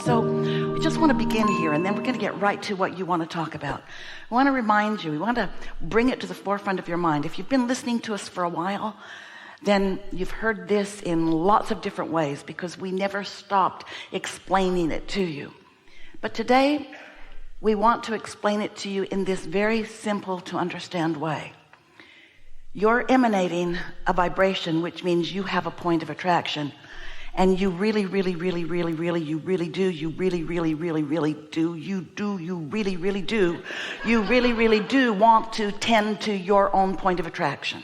So we just want to begin here, and then we're going to get right to what you want to talk about. We want to remind you, we want to bring it to the forefront of your mind. If you've been listening to us for a while, then you've heard this in lots of different ways because we never stopped explaining it to you. But today, we want to explain it to you in this very simple to understand way. You're emanating a vibration, which means you have a point of attraction. And you really do want to tend to your own point of attraction.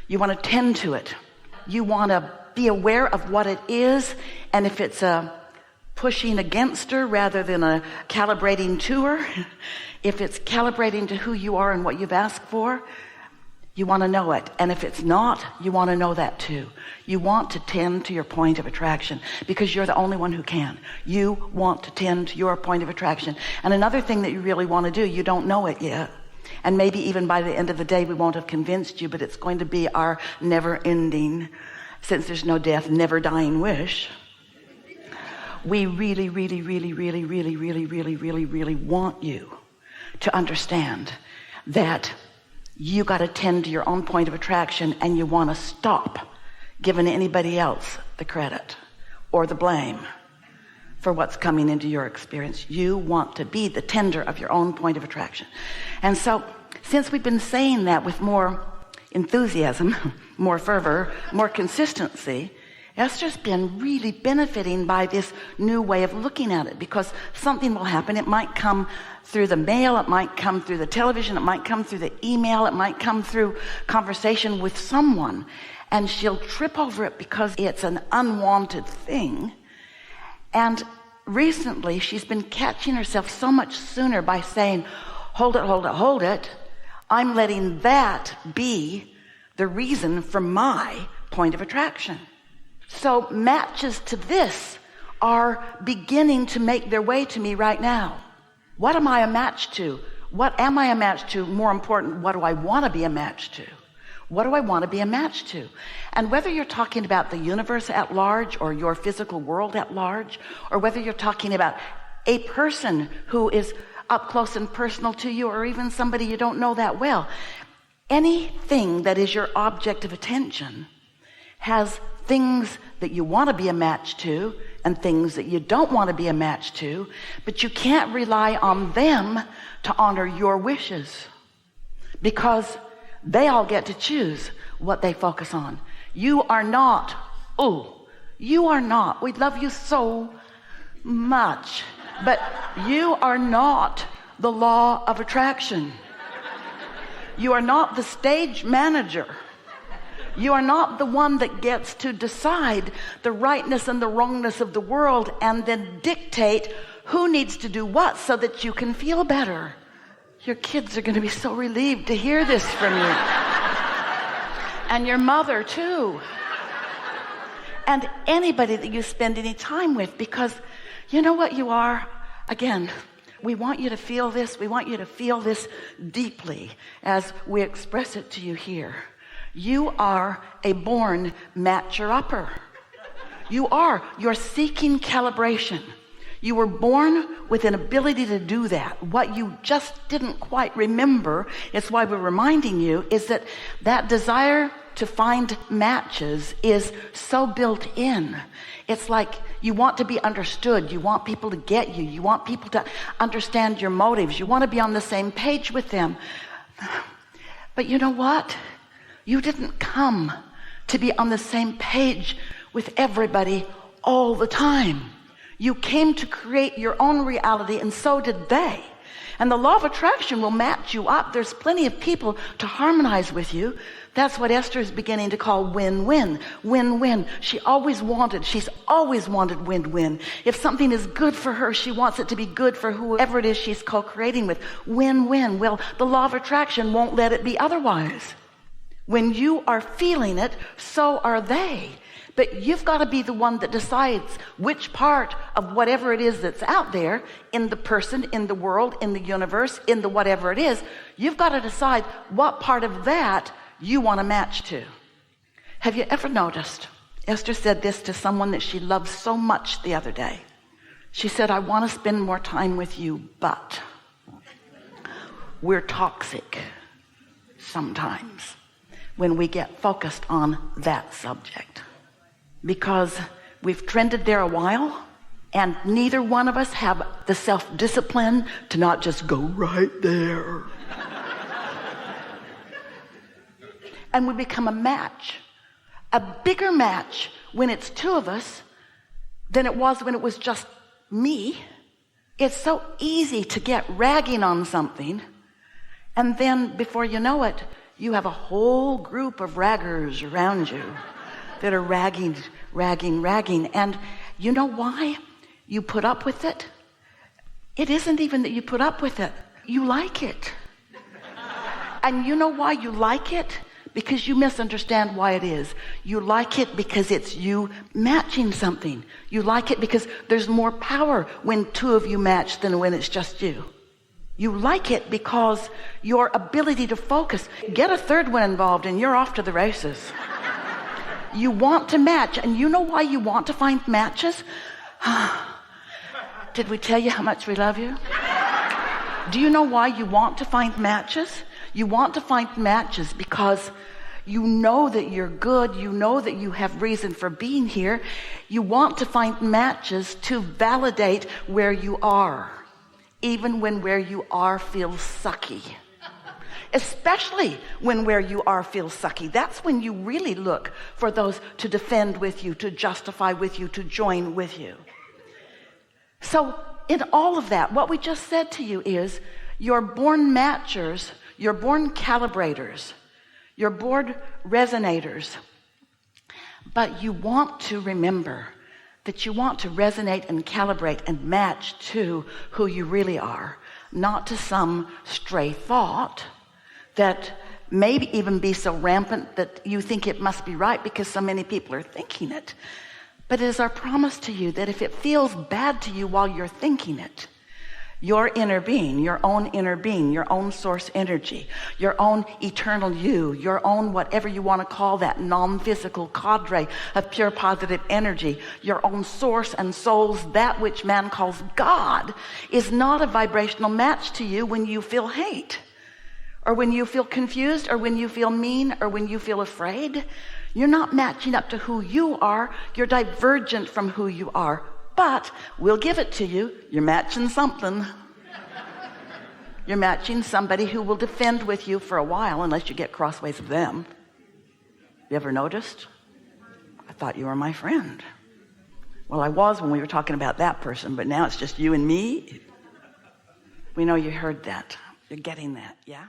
You want to tend to it. You want to be aware of what it is, and if it's a pushing against her rather than a calibrating to her, if it's calibrating to who you are and what you've asked for, you want to know it. And if it's not, you want to know that too. You want to tend to your point of attraction because you're the only one who can. You want to tend to your point of attraction. And another thing that you really want to do, you don't know it yet. And maybe even by the end of the day, we won't have convinced you, but it's going to be our never-ending, since there's no death, never-dying wish. We really want you to understand that you got to tend to your own point of attraction, and you want to stop giving anybody else the credit or the blame for what's coming into your experience. You want to be the tender of your own point of attraction. And so, since we've been saying that with more enthusiasm, more fervor, more consistency, Esther's been really benefiting by this new way of looking at it, because something will happen. It might come through the mail, it might come through the television, it might come through the email, it might come through conversation with someone, and she'll trip over it because it's an unwanted thing. And recently she's been catching herself so much sooner by saying, hold it, I'm letting that be the reason for my point of attraction. So matches to this are beginning to make their way to me right now. What am I a match to? What am I a match to? More important, what do I want to be a match to? What do I want to be a match to? And whether you're talking about the universe at large or your physical world at large, or whether you're talking about a person who is up close and personal to you, or even somebody you don't know that well, anything that is your object of attention has things that you want to be a match to and things that you don't want to be a match to, but you can't rely on them to honor your wishes because they all get to choose what they focus on. You are not, we love you so much, but you are not the law of attraction. You are not the stage manager. You are not the one that gets to decide the rightness and the wrongness of the world and then dictate who needs to do what so that you can feel better. Your kids are going to be so relieved to hear this from you. And your mother too. And anybody that you spend any time with, because you know what you are? Again, we want you to feel this. We want you to feel this deeply as we express it to you here. You are a born matcher-upper. You're seeking calibration. You were born with an ability to do that. What you just didn't quite remember, it's why we're reminding you, is that desire to find matches is so built in. It's like you want to be understood. You want people to get you. You want people to understand your motives. You want to be on the same page with them. But you know what? You didn't come to be on the same page with everybody all the time. You came to create your own reality, and so did they. And the law of attraction will match you up. There's plenty of people to harmonize with you. That's what Esther is beginning to call win-win. Win-win. She's always wanted win-win. If something is good for her, she wants it to be good for whoever it is she's co-creating with. Win-win. Well, the law of attraction won't let it be otherwise. When you are feeling it, so are they. But you've got to be the one that decides which part of whatever it is that's out there, in the person, in the world, in the universe, in the whatever it is, you've got to decide what part of that you want to match to. Have you ever noticed? Esther said this to someone that she loves so much the other day. She said, I want to spend more time with you, but we're toxic sometimes when we get focused on that subject, because we've trended there a while and neither one of us have the self-discipline to not just go right there. And we become a match, a bigger match when it's two of us than it was when it was just me. It's so easy to get ragging on something, and then before you know it, you have a whole group of raggers around you that are ragging. And you know why you put up with it? It isn't even that you put up with it. You like it. And you know why you like it? Because you misunderstand why it is. You like it because it's you matching something. You like it because there's more power when two of you match than when it's just you. You like it because your ability to focus. Get a third one involved and you're off to the races. You want to match. And you know why you want to find matches? Did we tell you how much we love you? Do you know why you want to find matches? You want to find matches because you know that you're good. You know that you have reason for being here. You want to find matches to validate where you are, even when where you are feels sucky. Especially when where you are feels sucky. That's when you really look for those to defend with you, to justify with you, to join with you. So in all of that, what we just said to you is you're born matchers, you're born calibrators, you're born resonators, but you want to remember that you want to resonate and calibrate and match to who you really are, not to some stray thought that maybe even be so rampant that you think it must be right because so many people are thinking it. But it is our promise to you that if it feels bad to you while you're thinking it, your inner being, your own source energy, your own eternal you, your own whatever you want to call that non-physical cadre of pure positive energy, your own source and souls, that which man calls God, is not a vibrational match to you when you feel hate, or when you feel confused, or when you feel mean, or when you feel afraid. You're not matching up to who you are. You're divergent from who you are. But we'll give it to you. You're matching something. You're matching somebody who will defend with you for a while unless you get crossways of them. You ever noticed? I thought you were my friend. Well, I was when we were talking about that person, but now it's just you and me. We know you heard that. You're getting that, yeah?